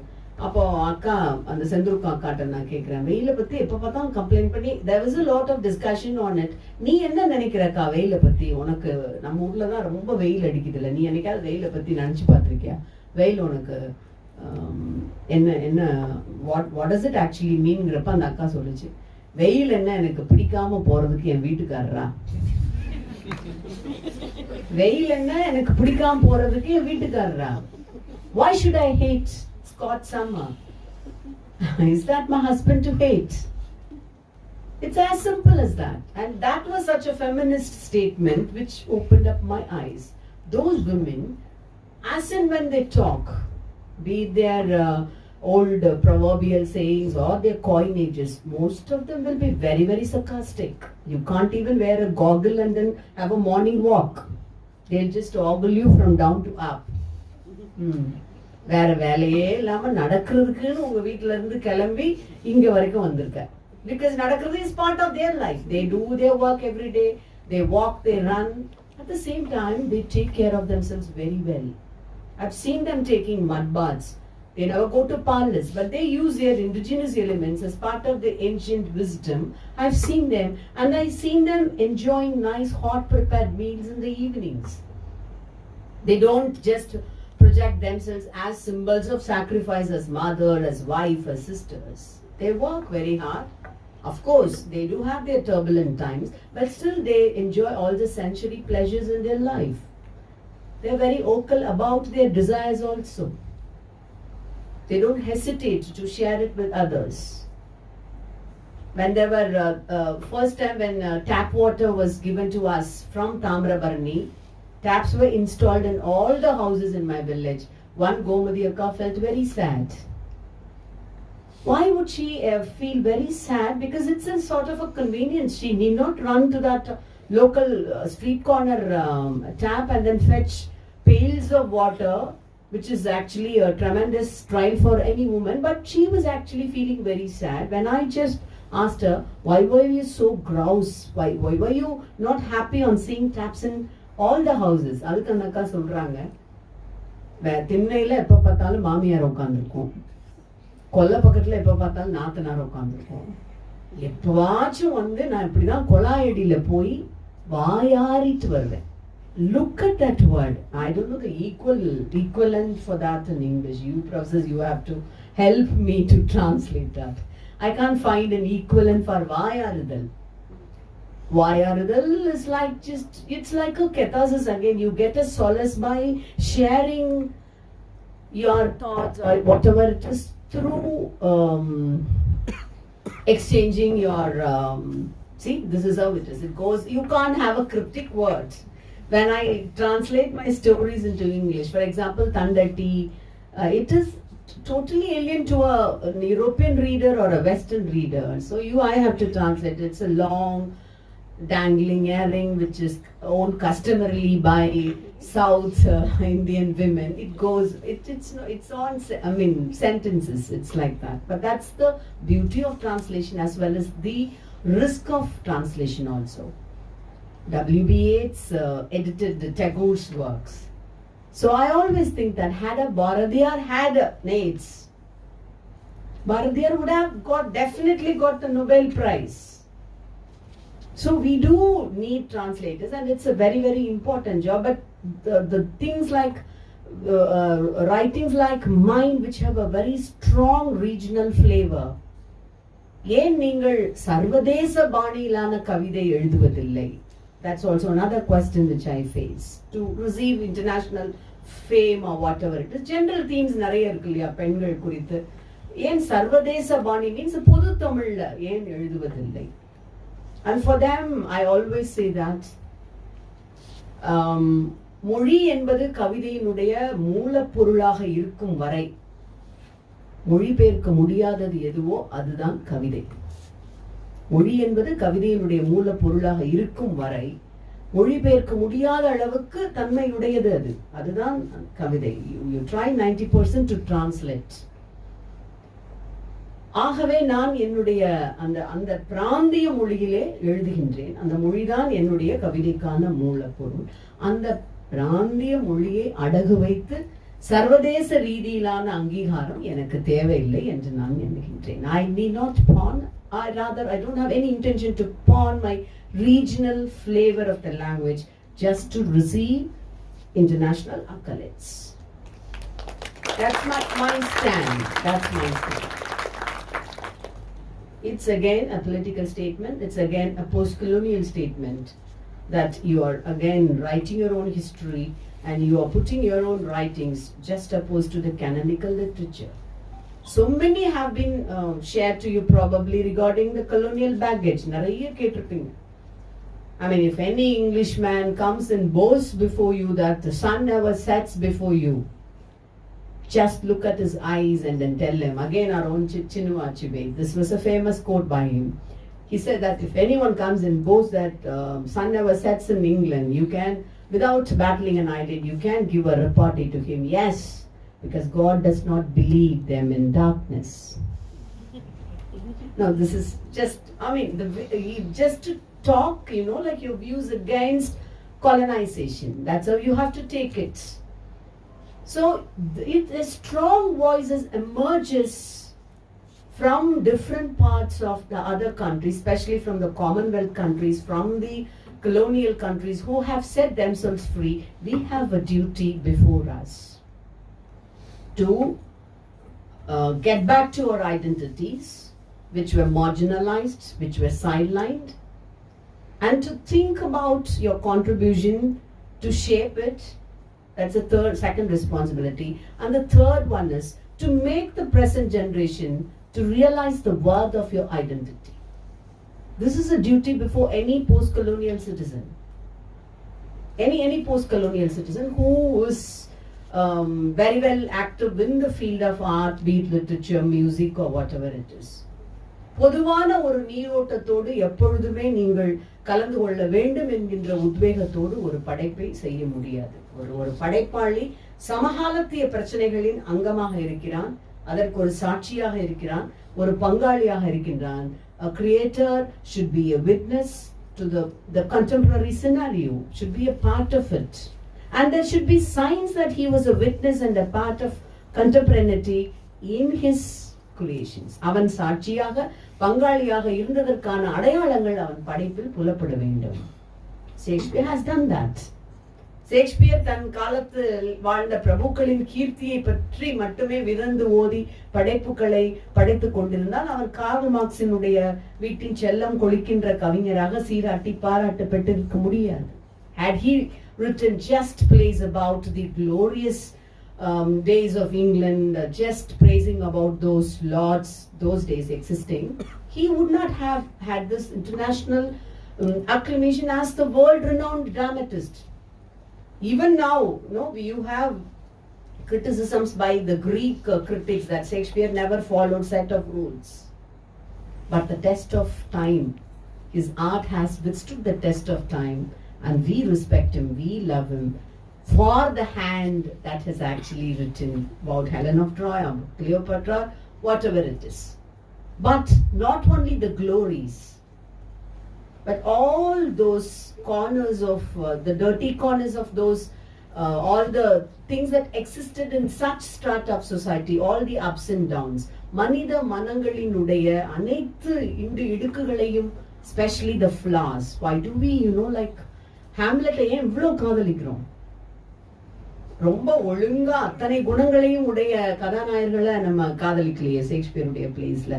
அப்போ அக்கா, அந்த செந்தூர்கா அக்காட்ட நான் கேட்கிறேன், வெயில பத்தி எப்ப பார்த்தாலும் கம்ப்ளைண்ட் பண்ணி, there was a lot of discussion on it. நீ என்ன நினைக்கிறக்கா வெயில பத்தி? உனக்கு நம்ம ஊர்ல தான் ரொம்ப வெயில் அடிக்குதுல்ல, நீ என்னைக்காவது வெயில பத்தி நினைச்சு பார்த்திருக்கியா? வெயில் உனக்கு என்ன என்ன what does it actually meanங்கிறப்ப அந்த அக்கா சொல்லுச்சு, வெயில் என்ன எனக்கு பிடிக்காம போறதுக்கு என் வீட்டுக்காரரா, வெயில் என்ன எனக்கு பிடிக்காம போறதுக்கு என் வீட்டுக்காரரா, why should I hate Scott summer? Is that my husband to hate? It's as simple as that. And that was such a feminist statement which opened up my eyes. Those women as and when they talk, be it their old proverbial sayings or their coinages, most of them will be very, very sarcastic. You can't even wear a goggle and then have a morning walk. They'll just ogle you from down to up. வேற வேலையே இல்லாம நடக்கிறதுக்குன்னு உங்க வீட்டுல இருந்து கிளம்பி இங்க வரைக்கும் வந்திருக்க. Because நடக்கிறது is part of their life. They do their work every day. They walk, they run. At the same time, they take care of themselves very well. I've seen them taking mud baths. They never go to parlors, but they use their indigenous elements as part of the ancient wisdom. I've seen them, and I've seen them enjoying nice hot prepared meals in the evenings. They don't just project themselves as symbols of sacrifice, as mother, as wife, as sisters. They work very hard. Of course, they do have their turbulent times, but still they enjoy all the sensory pleasures in their life. They're very vocal about their desires also. They don't hesitate to share it with others. When there were, first time when tap water was given to us from Tamrabarani, taps were installed in all the houses in my village. One Gomadi Akka felt very sad. Why would she feel very sad? Because it's a sort of a convenience. She need not run to that local street corner tap and then fetch pails of water, which is actually a tremendous trial for any woman. But she was actually feeling very sad. When I just asked her, why were you so grouse? Why were you not happy on seeing taps in all the houses? அதுக்கு அந்த அக்கா சொல்றாங்க, திண்ணையில எப்ப பார்த்தாலும் மாமியார் உட்காந்துருக்கும், கொல்லை பக்கத்துல எப்ப பார்த்தாலும் நாத்தனார் உட்காந்துருக்கும், எப்பவாச்சும் வந்து நான் இப்படிதான் கொலாயடியில போய் வாயாரிட்டு வருவேன். Look at that word. I don't know the equivalent for that in English. You professors, you have to help me to translate that. I can't find an equivalent for vayarudal. Vayarudal is like it's like a catharsis again. You get a solace by sharing your thoughts or whatever it is through exchanging your see, this is how it is. It goes, you can't have a cryptic word. When I translate my stories into English, for example, Thandatti, it is totally alien to an European reader or a Western reader. So I have to translate. It's a long, dangling earring which is owned customarily by South Indian women. It goes, it's on, I mean, sentences. It's like that. But that's the beauty of translation as well as the risk of translation also. W.B. Yeats edited Tagore's works. So I always think that had a Bharadiyar had Yeats, Bharadiyar would have definitely got the Nobel Prize. So we do need translators, and it's a very, very important job. But the things like writings like mine, which have a very strong regional flavor, ஏன் நீங்கள் சர்வதேச பாணியிலான கவிதை எழுதுவதில்லை? That's also another question which I face. To receive international fame or whatever it is. General themes நிறைய இருக்கு இல்லையா பெண்கள் குறித்து. ஏன் சர்வதேச பாணி means பொது தமிழ்ல ஏன் எழுதுவதில்லை? And for them, I always say that மொழி என்பது கவிதையினுடைய மூலப்பொருளாக இருக்கும் வரை மொழிபெயர்க்க முடியாதது எதுவோ அதுதான் கவிதை. மொழி என்பது கவிதையினுடைய மூலப்பொருளாக இருக்கும் வரை மொழிபெயர்க்க முடியாத அளவுக்கு தன்மையுடையது அதுதான் கவிதை. You try 90% to translate. ஆகவே நான் என்னுடைய அந்த பிராந்திய மொழியிலே எழுதுகின்றேன். அந்த மொழிதான் என்னுடைய கவிதைக்கான மூலப்பொருள். அந்த பிராந்திய மொழியை அடகு வைத்து சர்வதேச ரீதியிலான அங்கீகாரம் எனக்கு தேவையில்லை என்று நான் எண்ணுகின்றேன். I need not pawn, I don't have any intention to pawn my regional flavor of the language just to receive international accolades. That's my stand. That's my stand. It's again a political statement. It's again a post-colonial statement that you are again writing your own history and you are putting your own writings just opposed to the canonical literature. So many have been shared to you probably regarding the colonial baggage. நிறைய கேட்டிருப்பீங்க. I mean, if any Englishman comes and boasts before you that the sun never sets before you, just look at his eyes and then tell him. Again, our own Chinu Achebe. This was a famous quote by him. He said that if anyone comes and boasts that sun never sets in England, you can, without battling an eyelid, you can give a repartee to him. Yes, because God does not believe them in darkness. Now, this is just, I mean, just to talk, you know, like your views against colonization. That's how you have to take it. So, the strong voices emerges from different parts of the other countries, especially from the Commonwealth countries, from the colonial countries who have set themselves free. We have a duty before us to get back to our identities, which were marginalized, which were sidelined, and to think about your contribution to shape it. That's the second responsibility. And the third one is to make the present generation to realize the worth of your identity. This is a duty before any post-colonial citizen. Any post-colonial citizen who is very well active in the field of art, be it literature, music, or whatever it is. பொதுவான ஒரு நீரோட்டத்தோடு எப்பொழுதுமே நீங்கள் கலந்து கொள்ள வேண்டும் என்கின்ற உத்வேகத்தோடு ஒரு படைப்பை செய்ய முடியாது. ஒரு படைப்பாளி சமகாலத்திய பிரச்சனைகளின் அங்கமாக இருக்கிறான், அதற்கு ஒரு சாட்சியாக இருக்கிறான், ஒரு பங்காளியாக இருக்கின்றான். A creator should be a witness to the contemporary scenario, should be a part of it. And there should be signs that he was a witness and a part of contemporaneity in his creations. அவன் சாட்சியாக பங்காளியாக இருந்ததற்கான அடையாளங்கள் அவன் படைப்பில் புலப்பட வேண்டும். Shakespeare has done that. Shakespeare தன் காலத்தில் வாழ்ந்த பிரபுக்களின் கீர்த்தியை பற்றி மட்டுமே விரந்து ஓதி படைப்புகளை படைத்துக் கொண்டிருந்தால் அவர் கார்ல் மார்க்சினுடைய வீட்டின் செல்லம் கொளிக்கின்ற கவிஞராக சீராட்டி பாராட்டு பெற்றிருக்க முடியாது. Had he written just plays about the glorious days of England, just praising about those lords, those days existing, he would not have had this international acclamation as the world-renowned dramatist. Even now, you have criticisms by the Greek critics that Shakespeare never followed set of rules. But the test of time, his art has withstood the test of time, and we respect him, we love him for the hand that has actually written about Helen of Troy or Cleopatra, whatever it is. But not only the glories, but all those corners of the dirty corners of those, all the things that existed in such strata of society, all the ups and downs, மனித மனங்களினுடைய அனைத்து இடுக்குகளையும், especially the flaws. Why do we, like Hamlet ஏன் இவ்வளவு காதலிக்கிறோம்? ரொம்ப ஒழுங்கா அத்தனை குணங்களையும் உடைய கதாநாயகர்களை நம்ம காதலிக்கலையே ஷேக்ஸ்பியருடைய பிளேஸ்ல.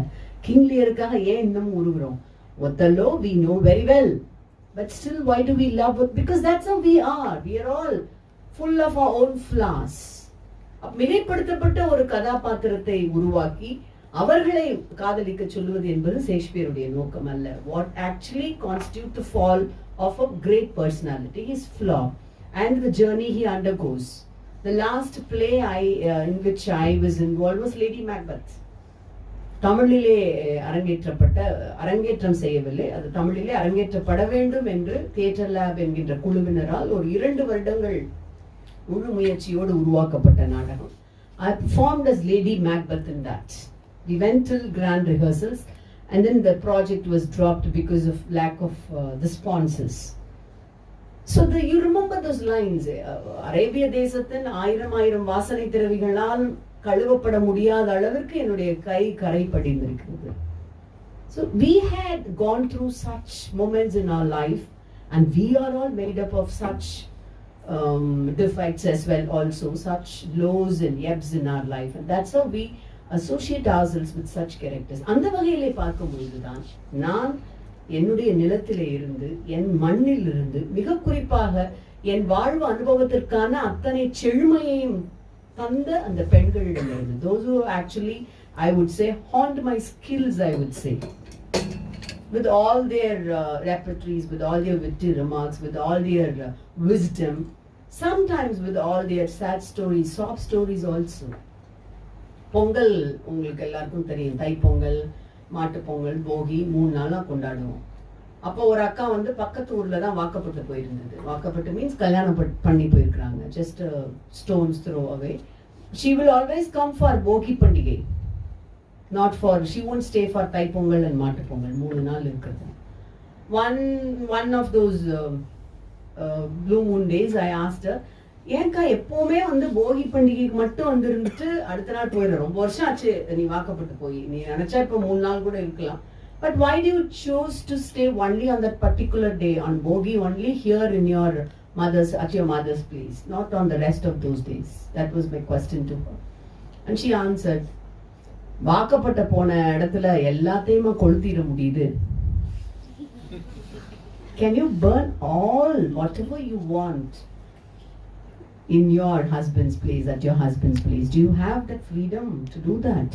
கிங் லியருக்காக ஏன் இன்னும் உருகுறோம்? Othello we know very well, but still why do we love it? Because that's how we are. We are all full of our own flaws. மிகைப்படுத்தப்பட்ட ஒரு கதாபாத்திரத்தை உருவாக்கி அவர்களை காதலிக்க சொல்லுவது என்பது ஷேக்ஸ்பியருடைய நோக்கம் அல்ல. What actually constitutes the fall of a great personality is flaw and the journey he undergoes. The last play in which I was involved was Lady Macbeth. தமிழிலே அரங்கேற்றம் செய்யவில்லை, அது தமிழிலே அரங்கேற்றப்பட வேண்டும் என்று தியேட்டர் லேப் என்கின்ற குழுவினரால் ஒரு 2 வருடங்கள் முழு முயற்சியோடு உருவாக்கப்பட்ட நாடகம். I performed as Lady Macbeth in that. We went till grand rehearsals and then the project was dropped because of lack of the sponsors. So you remember those lines, அரேபிய தேசத்தின் 1000 வாசனை திரவிகளால் கழுவப்பட முடியாத அளவிற்கு என்னுடைய கை கரை படிந்திருக்கிறது. So we had gone through such moments in our life and we are all made up of such defects as well, also such lows and ebbs in our life, and that's how we associate ourselves with such characters. அந்த வகையிலே பார்க்கும்போதுதான் நான் என்னுடைய நிலத்திலே இருந்து, என் மண்ணில் இருந்து, மிக குறிப்பாக என் வாழ்வு அனுபவத்திற்கான அத்தனை செழுமையையும் தந்த அந்த பெண்களிடமிருந்து, those who actually I would say honed my skills, I would say with all their repertories, with all their witty remarks, with all their wisdom, sometimes with all their sad stories, sob stories also. Pongal உங்களுக்கு எல்லாருக்கும் தெரியும், தை பொங்கல், மாட்டு பொங்கல், போகி 3 நாளா கொண்டாடுவோம். அப்போ ஒரு அக்கா வந்து பக்கத்து ஊர்ல தான் வாக்கப்பட்டு போயிருந்தது. வாக்கப்பட்டு மீன்ஸ் கல்யாணம் பண்ணி போயிருக்காங்க. Just stones throw away. She will always come for போகி பண்டிகை. Not for, she won't stay for Thai Pongal and மாட்டு பொங்கல் 3 நாள் இருக்கிறது. One of those blue moon days I asked her, ஏன்க்கா எப்பவுமே வந்து போகி பண்டிகைக்கு மட்டும் வந்து இருந்துட்டு அடுத்த நாள் போயிடுற, ரொம்ப வருஷம் ஆச்சு நீ வாக்கப்பட்டு போய், நீ நினைச்சா இப்போ 3 நாள் கூட இருக்கலாம், but why do you choose to stay only on that particular day, on bogi only here in your mother's, at your mother's place, not on the rest of those days? That was my question to her, and she answered, வாக்கப்பட்ட போன இடத்துல எல்லாத்தையுமா கொளுத்திட முடியுது? Can you burn all whatever you want in your husband's place, at your husband's place? Do you have that freedom to do that?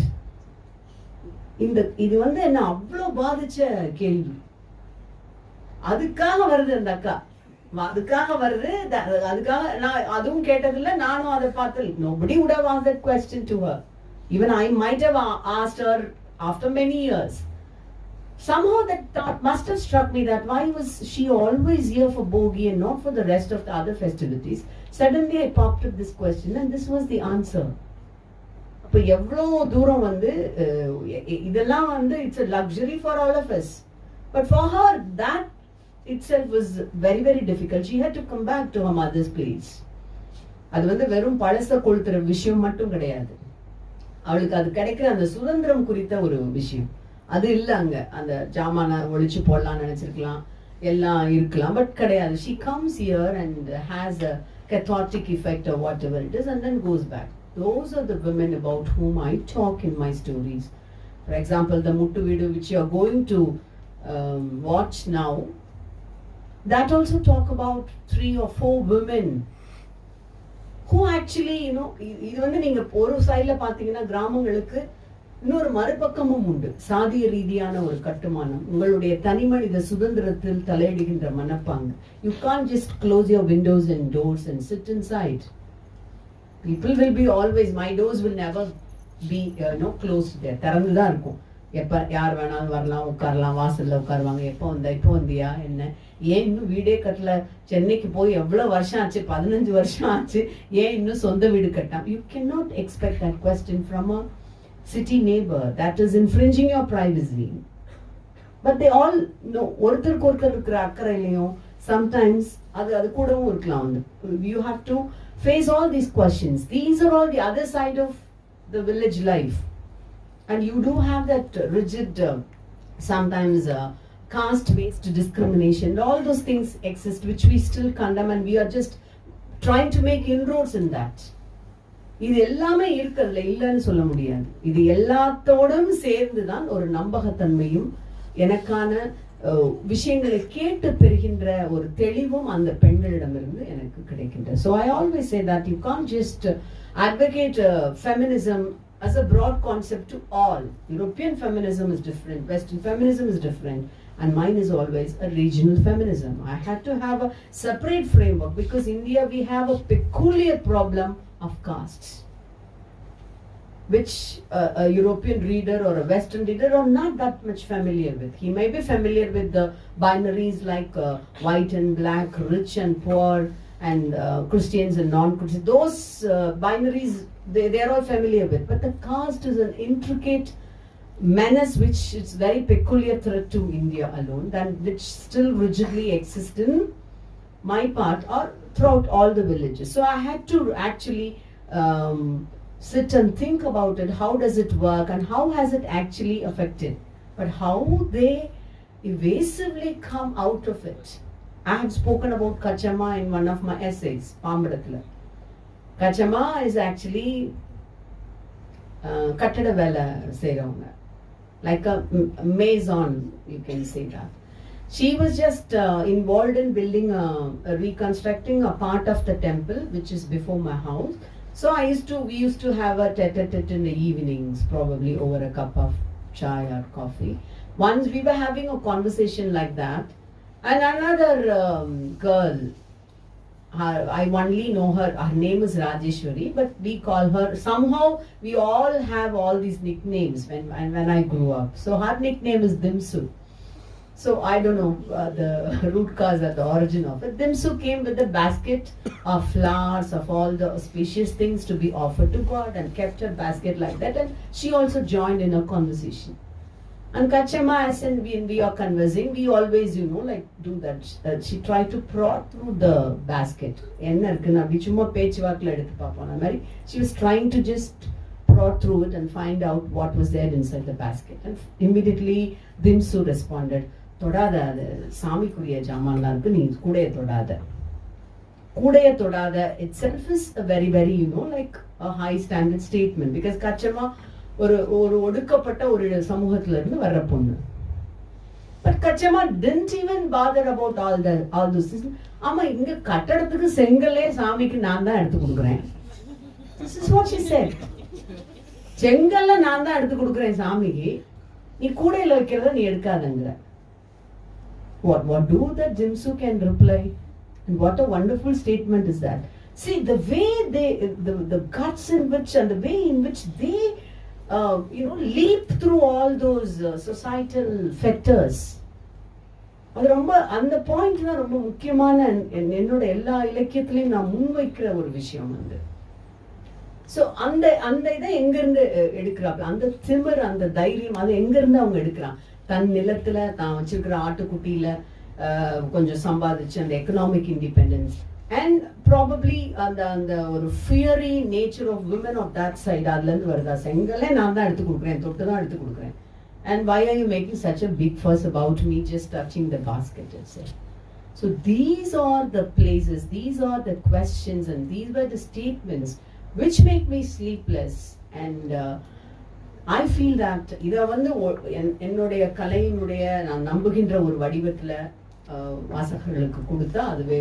இது வந்து என்ன அவ்வளோ பாதிச்ச கேள்வி. அதுக்காக வருது அந்த அக்கா, அதுக்காக வருது, அதுக்காக நான் அதுவும் கேட்டதில்லை, நானும் அதை பார்த்தது. Nobody would have asked that question to her. Even I might have asked her after many years. Somehow that thought must have struck me, that why was she always here for bogi and not for the rest of the other festivities? Suddenly I popped up this question and this was the answer. அப்போ எவ்வளோ தூரம் வந்து இதெல்லாம் வந்து it's a luxury for all of us, but for her that itself was very very difficult. She had to come back to her mother's place. அது வந்து வெறும் பழச கொளுத்துற விஷயம் மட்டும் கிடையாது, அவளுக்கு அது கிடைக்கிற அந்த சுதந்திரம் குறித்த ஒரு விஷயம். அது இல்லை, அங்கே அந்த ஜாமான ஒழிச்சு போடலாம்னு நினச்சிருக்கலாம், எல்லாம் இருக்கலாம், பட் கிடையாது. She comes here and has a cathartic effect or whatever it is and then goes back. Those are the women about whom I talk in my stories. For example, the Muttu Vidu which you are going to watch now, that also talk about 3 or 4 women who actually, you know, இது வந்து நீங்க ஒரு சைடுல பாத்தீங்கன்னா கிராமங்களுக்கு இன்னொரு மறுபக்கமும் உண்டு. சாதிய ரீதியான ஒரு கட்டுமானம், உங்களுடைய தனிமனித சுதந்திரத்தில் தலையிடுகின்ற மனப்பாங்கு. You can't just close your windows and doors and sit inside. People will be always, my doors will never be closed there. திறந்து தான் இருக்கும். எப்போ யார் வேணாலும் வரலாம், உட்காரலாம், வாசலில் உட்காருவாங்க. இப்போ வந்தியா என்ன, ஏன் இன்னும் வீடே கட்டல, சென்னைக்கு போய் எவ்வளோ வருஷம் ஆச்சு, 15 வருஷம் ஆச்சு, ஏன் இன்னும் சொந்த வீடு கட்டாம? You cannot expect that question from a city neighbor. That is infringing your privacy. But they all know, ஒருத்தருக்கு ஒருத்தர் இருக்கிற அக்கறையிலையும் sometimes அது கூடவும் இருக்கலாம். வந்து you have to face all these questions. These are all the other side of the village life. And you do have that rigid, sometimes caste-based discrimination. All those things exist which we still condemn and we are just trying to make inroads in that. இது எல்லாமே இருக்கிறதுல இல்லைன்னு சொல்ல முடியாது. இது எல்லாத்தோடும் சேர்ந்து தான் ஒரு நம்பகத்தன்மையும் எனக்கான விஷயங்களை கேட்டு பெறுகின்ற ஒரு தெளிவும் அந்த பெண்களிடமிருந்து எனக்கு கிடைக்கின்றது. So I always say that you can't just advocate feminism as a broad concept to all. European feminism is different, Western feminism is different, and mine is always a regional feminism. I had to have a separate framework because India we have a peculiar problem of castes, which a European reader or a Western reader are not that much familiar with. He may be familiar with the binaries like white and black, rich and poor, and Christians and non-Christians. Those binaries they are all familiar with. But the caste is an intricate menace which is very peculiar threat to India alone, than which still rigidly exists in my part or throughout all the villages. So I had to actually sit and think about it. How does it work and how has it actually affected? But how they evasively come out of it. I have spoken about Kachama in one of my essays, Pambadathula. Kachama is actually kattada vela seiravanga, like a maison, you can say that. She was just involved in building reconstructing a part of the temple which is before my house. So we used to have a tete-a-tete in the evenings, probably over a cup of chai or coffee. Once we were having a conversation like that, and another girl, I only know her name is Rajeshwari, but we call her, somehow we all have all these nicknames when I grew up. So her nickname is Dimsu. So I don't know the root cause or the origin of it. Dimsu came with a basket of flowers, of all the auspicious things to be offered to God, and kept her basket like that, and she also joined in a conversation. And Kachama, as in when we are conversing, we always, like do that. She tried to prod through the basket. She was trying to just prod through it and find out what was there inside the basket. And immediately Dimsu responded, "Todada, Sami Kuriya Jamanla irukku, nee kudaya todada." Kudaya todada itself is a very, very, like a high standard statement, because Kachama ஒரு ஒடுக்கப்பட்ட ஒரு சமூகத்துல இருந்து வர்ற பொண்ணு. But Kachama didn't even bother about all those things. ஆமா, இங்க கட்டடத்துக்கு செங்கலே சாமிக்கு நான் தான் எடுத்து கொடுக்குறேன். This is what she said. செங்கல்ல நான் தான் எடுத்து கொடுக்குறேன் சாமிக்கு, நீ கூடையில வைக்கிறத நீ எடுக்காதங்கற. What do that Dimsu can reply? And what a wonderful statement is that. See, the way the guts in which, and the way in which they leap through all those societal fetters. அது ரொம்ப, அந்த point தான் ரொம்ப முக்கியமான என்னோட எல்லா இலக்கியத்திலையும் நான் முன்வைக்கிற ஒரு விஷயம் வந்து. ஸோ அந்த இதை எங்கிருந்து எடுக்கிறாங்க, அந்த திமிர், அந்த தைரியம், அதை எங்கிருந்து அவங்க எடுக்கிறாங்க? தன் நிலத்துல தான் வச்சிருக்கிற ஆட்டுக்குட்டியில கொஞ்சம் சம்பாதிச்சு அந்த எக்கனாமிக் இண்டிபெண்டன்ஸ், and probably அந்த ஒரு fiery nature of women of that side, அதுல இருந்து வருதா, செங்கலே நான் தான் எடுத்து கொடுக்குறேன், தொட்டு தான் எடுத்து கொடுக்குறேன். And why are you making such a big fuss about me just touching the basket itself? So these are the places, these are the questions, and these were the statements which make me sleepless. And I feel that இதை வந்து என்னுடைய கலையினுடைய நான் நம்புகின்ற ஒரு வடிவத்துல வாசகர்களுக்கு கொடுத்தா அதுவே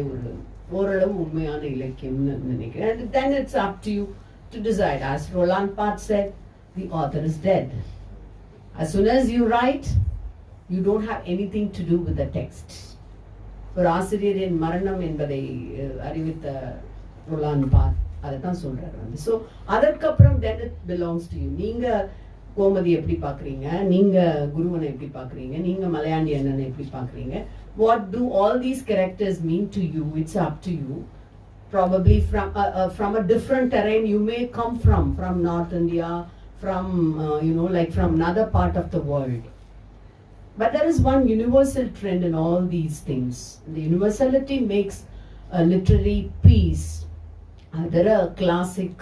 ஓரளவு உண்மையான இலக்கியம்னு நினைக்கிறேன். And then it's up to you to decide. As Roland Barthes said, the author is dead. As soon as you write, you don't have anything to do with the text. ஒரு ஆசிரியரின் மரணம் என்பதை அறிவித்த ரோலாண்ட் பார்த் அதைத்தான் சொல்றாரு வந்து. So அதற்கப்புறம் then it belongs to you. நீங்க கோமதி எப்படி பாக்குறீங்க, நீங்க குருவனை எப்படி பாக்குறீங்க, நீங்க மலையாண்டி அண்ணனை எப்படி பாக்குறீங்க, what do all these characters mean to you? It's up to you. Probably from a different terrain you may come from North India, from like from another part of the world. But there is one universal trend in all these things. The universality makes a literary piece either a classic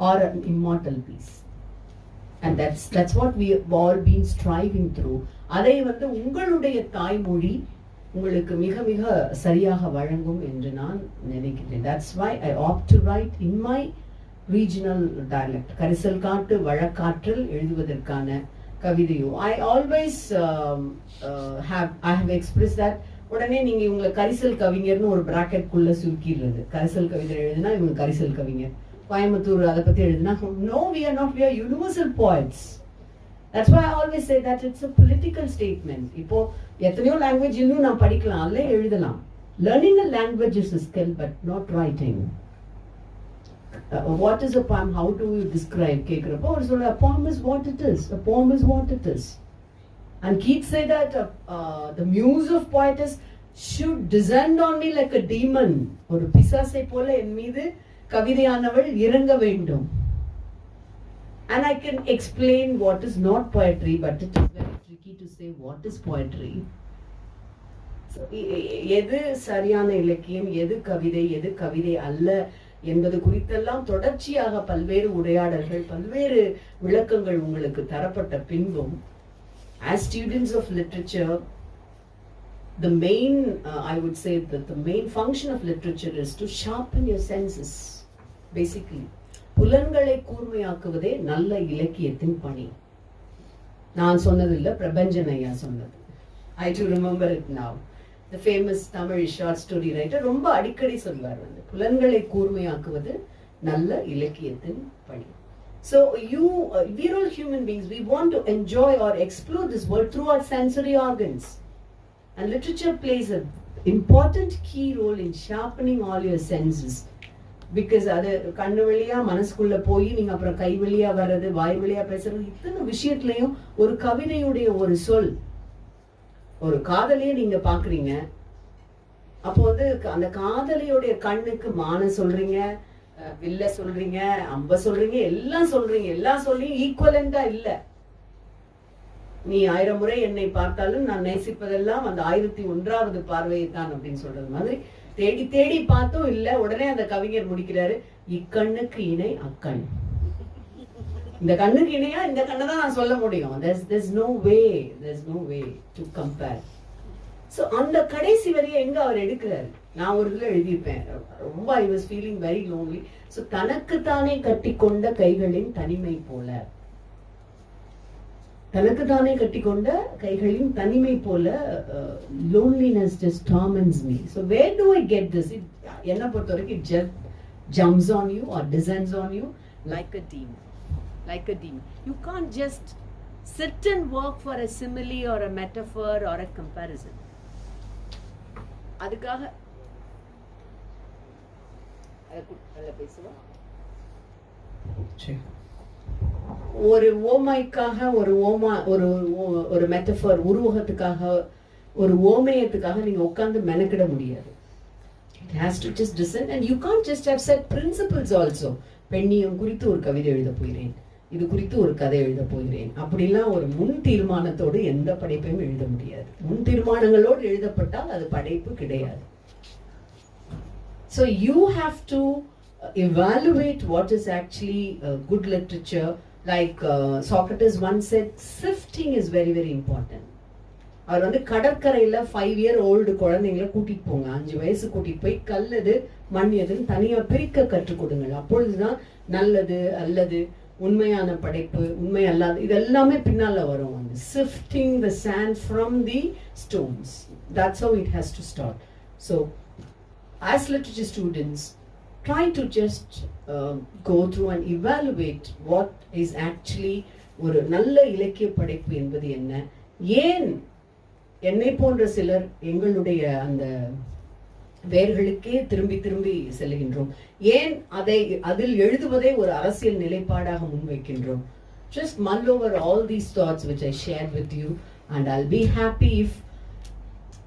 or an immortal piece. And that's what we have all been striving through. அதை வந்து உங்களுடைய தாய்மொழி உங்களுக்கு மிக மிக சரியாக வழங்கும் என்று நான் நினைக்கிறேன். That's why I opt to write in my regional dialect. கரிசல் காட்டு வழக்காற்றில் எழுதுவதற்கான கவிதையோ I always have expressed that. உடனே நீங்க இவங்களை கரிசல் கவிஞர்னு ஒரு பிராக்கெட் குள்ள சுருக்கிடுறது. கரிசல் கவிதை எழுதுனா இவங்க கரிசல் கவிஞர், கோயம்புத்தூர் அதை பத்தி எழுதுனா no, we are not, we are universal poets. That's why I always say that it's a political statement. இப்போ எத்தனையோ லாங்குவேஜ் இன்னும் நான் படிக்கலாம், அல்ல எழுதலாம். Learning a language is a skill, but not writing. What is a poem? How do you describe? கேக்குறப்போ ஒரு சொல்ல, a poem is what it is. A poem is what it is. And Keats say that the muse of poetess should descend on me like a demon. ஒரு பிசாசை போல என் மீது கவிதையானவள் இறங்க வேண்டும். And I can explain what is not poetry, but it is very tricky to say what is poetry. So, எது சரியான இலக்கியம், எது கவிதை அல்ல என்பது குறித்தெல்லாம் தொடர்ச்சியாக பல்வேறு உரையாடல்கள், பல்வேறு விளக்கங்கள் உங்களுக்கு தரப்பட்ட பின்பும், as students of literature, the main, I would say that the main function of literature is to sharpen your senses, basically. புலன்களை கூர்மையாக்குவதே நல்ல இலக்கியத்தின் பணி. நான் சொன்னதில்லை, பிரபஞ்சன் ஐயா சொன்னது. I do remember it now. The famous Tamil short story writer ரொம்ப அடிக்கடி சொல்வார் வந்து, புலன்களை கூர்மையாக்குவது நல்ல இலக்கியத்தின் பணி. So we're all human beings. We want to enjoy or explore this world through our sensory organs. And literature plays an important key role in sharpening all your senses. Because அது கண்ணு வழியா மனசுக்குள்ள போய் நீங்க அப்புறம் கை வழியா வர்றது, வாய் வழியா பேசுறது, இத்தனை விஷயத்துலயும் ஒரு கவிதையுடைய ஒரு சொல், ஒரு காதலியை நீங்க பாக்குறீங்க. அப்போ வந்து அந்த காதலியோடைய கண்ணுக்கு மான சொல்றீங்க, வில்ல சொல்றீங்க, அம்ப சொல்றீங்க, எல்லாம் சொல்றீங்க. எல்லாம் சொல்லி ஈக்குவலண்டா இல்ல. நீ 1000 முறை என்னை பார்த்தாலும் நான் நேசிப்பதெல்லாம் அந்த 1001வது பார்வையை தான் அப்படின்னு சொல்றது மாதிரி தேடி தேடி பார்த்தோம் இல்ல. உடனே அந்த கவிஞர் முடிக்கிறாரு, இக்கண்ணுக்கு இணை அக்கண். இந்த கண்ணுக்கு இணையா இந்த கண்ணை தான் நான் சொல்ல முடியும். there's no way to compare. So அந்த கடைசி வரியை எங்க அவர் எடுக்கிறாரு? நான் ஒரு இதுல எழுதியிருப்பேன், ரொம்ப I was feeling very lonely. So தனக்குத்தானே கட்டிக்கொண்ட கைகளின் தனிமை போல, தனக்குத்தானே கட்டிக்கொண்ட கைகளின் தனிமை போல, loneliness just torments me. So where do I get this? என்ன பொறுத்த வரைக்கும் it just jumps on you or descends on you like a demon. Like a demon. You can't just sit and work for a simile or a metaphor or a comparison. அதுக்காக ஒரு ஓமைக்காக ஒரு metaphor உருவகத்துக்காக ஒரு ஓமயத்துக்காக நீங்க உட்கார்ந்து மெனக்கிட முடியாது. It has to just descend and you can't just have set principles also. பெண்ணியம் குறித்து ஒரு கவிதை எழுத போகிறேன், இது குறித்து ஒரு கதை எழுத போகிறேன், அப்படிலாம் ஒரு முன் தீர்மானத்தோடு எந்த படைப்பையும் எழுத முடியாது. முன் தீர்மானங்களோடு எழுதப்பட்டால் அது படைப்பு கிடையாது. So you have to evaluate what is actually good literature. Like Socrates once said, sifting is very very important. அவர் வந்து கடற்கரையில 5-year-old குழந்தைங்களை கூட்டிட்டு போங்க, 5 வயசு கூட்டிட்டு போய் கல்லது மண் எதுன்னு தனியா பிரிக்க கற்றுக் கொடுங்கள். அப்பொழுதுதான் நல்லது அல்லது உண்மையான படைப்பு, உண்மை அல்லாது, இது எல்லாமே பின்னால வரும். வந்து sifting the sand from the stones. That's how it has to start. So as literature students, try to just go through and evaluate what is actually ஒரு நல்ல இலக்கிய படைப்பு என்பது என்ன. ஏன் என்னை போன்ற சிலர் எங்களுடைய அந்த வேர்களுக்கே திரும்பி திரும்பி செல்கின்றோம்? ஏன் அதில் எழுதுவதை ஒரு அரசியல் நிலைப்பாடாக முன்வைக்கின்றோம்? Just mull over all these thoughts which I shared with you, and I'll be happy if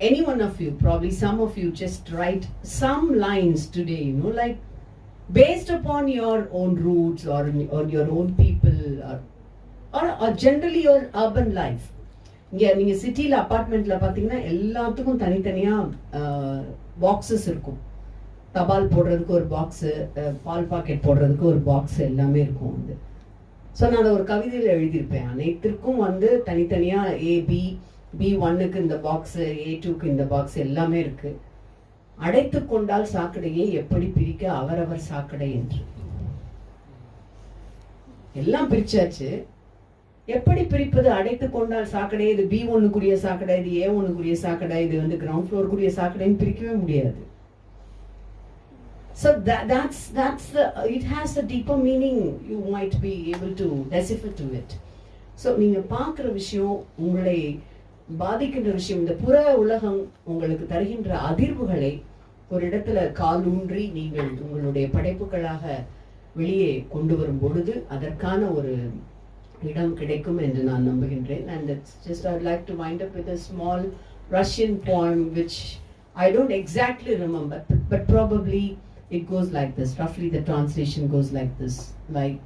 any one of you, probably some of you, just write some lines today, like based upon your own roots or your own people or generally your urban life. இங்க நீங்க சிட்டில அபார்ட்மெண்ட்ல பாத்தீங்கன்னா எல்லாத்துக்கும் தனித்தனியா boxes இருக்கும். தபால் போடுறதுக்கு ஒரு பாக்ஸ், பால் பாக்கெட் போடுறதுக்கு ஒரு பாக்ஸ், எல்லாமே இருக்கும். வந்து ஸோ நான் அதை ஒரு கவிதையில எழுதியிருப்பேன். அனைத்திற்கும் வந்து தனித்தனியா B1க்கு இந்த பாக்ஸ், A2க்கு இந்த பாக்ஸ், எல்லாமே இருக்கு. அடைத்து கொண்டால் சாக்கடையை எப்படி பிரிக்க அவரவர் சாக்கடை என்று. எல்லாம் பிரிச்சாச்சு, எப்படி பிரிப்பது? அடைத்து கொண்டால் சாக்கடை, இது B1க்குரிய சாக்கடை, இது A1க்குரிய சாக்கடை, இது வந்து கிரவுண்ட் ஃப்ளோருக்குரிய சாக்கடைன்னு பிரிக்கவே முடியாது. So that's it has a deeper meaning. You might be able to decipher to it. So நீங்க பார்க்குற விஷயம், உங்களை பாதிக்கின்ற விஷயம், இந்த புற உலகம் உங்களுக்கு தருகின்ற அதிர்வுகளை ஒரு இடத்துல காலூன்றி நீங்கள் உங்களுடைய படைப்புகளாக வெளியே கொண்டு வரும் பொழுது அதற்கான ஒரு இடம் கிடைக்கும் என்று நான் நம்புகின்றேன். And it's just I'd like to wind up with a small Russian poem which I don't exactly remember, but probably it goes like this. Roughly the translation goes like this. Like,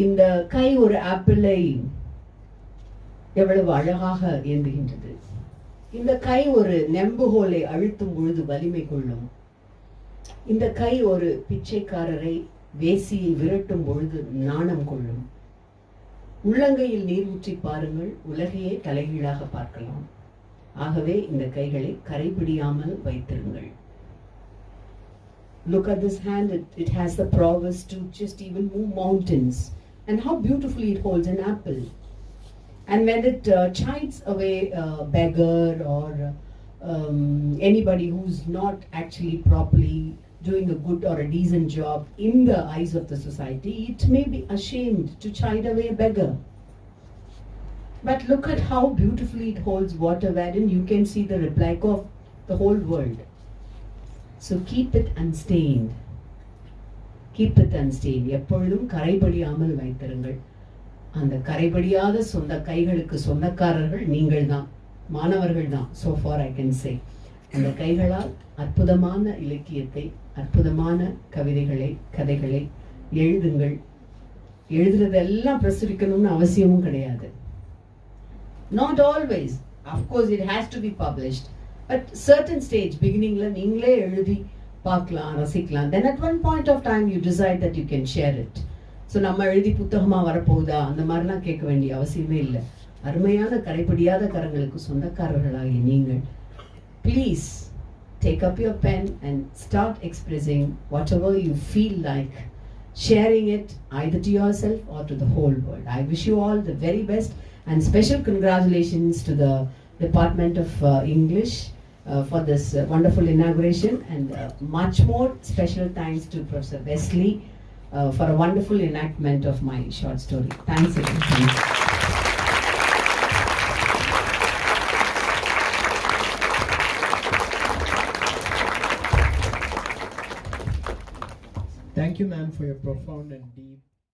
இந்த கை ஒரு ஆப்பிளை எவ்வளவு அழகாக ஏந்துகின்றது. இந்த கை ஒரு நெம்புகோலை அழுத்தும் பொழுது வலிமை கொள்ளும். இந்த கை ஒரு பிச்சைக்காரரை வேசியை விரட்டும் பொழுது நாணம் கொள்ளும். உள்ளங்கையில் நீர் ஊற்றி பாருங்கள், உலகையே தலைகீழாக பார்க்கலாம். ஆகவே இந்த கைகளை கரைபிடியாமல் வைத்திருங்கள். Look at this hand, it has the prowess to just even move mountains. And how beautifully it holds an apple. And when it chides away a beggar or anybody who's not actually properly doing a good or a decent job in the eyes of the society, it may be ashamed to chide away a beggar. But look at how beautifully it holds water, wherein you can see the reply of the whole world. So keep it unstained. Keep it unstained. எப்பொழுதும் கரைபடியாமல் வைத்திருங்கள். அந்த கரைபடியாத சொந்த கைகளுக்கு சொந்தக்காரர்கள் நீங்கள் தான், மாணவர்கள் தான். So far I can say. அந்த கைகளால் அற்புதமான இலக்கியத்தை, அற்புதமான கவிதைகளை, கதைகளை எழுதுங்கள். எழுதுறதெல்லாம் பிரசுரிக்கணும்னு அவசியமும் கிடையாது. Not always. Of course it has to be published. But certain stage, beginningல நீங்களே எழுதி பார்க்கலாம், ரசிக்கலாம். Then at one point of time you decide that you can share it. So நம்ம எழுதி புத்தகமா வரப்போகுதா அந்த மாதிரிலாம் கேட்க வேண்டிய அவசியமே இல்லை. அருமையான கரைபடியாத கரங்களுக்கு சொந்தக்காரர்களாகிய நீங்கள் please take up your pen and start expressing whatever you feel like, sharing it either to yourself or to the whole world. I wish you all the very best and special congratulations to the Department of English for this wonderful inauguration, and much more special thanks to Professor Wesley for a wonderful enactment of my short story. Thanks again. Thank you, ma'am, for your profound and deep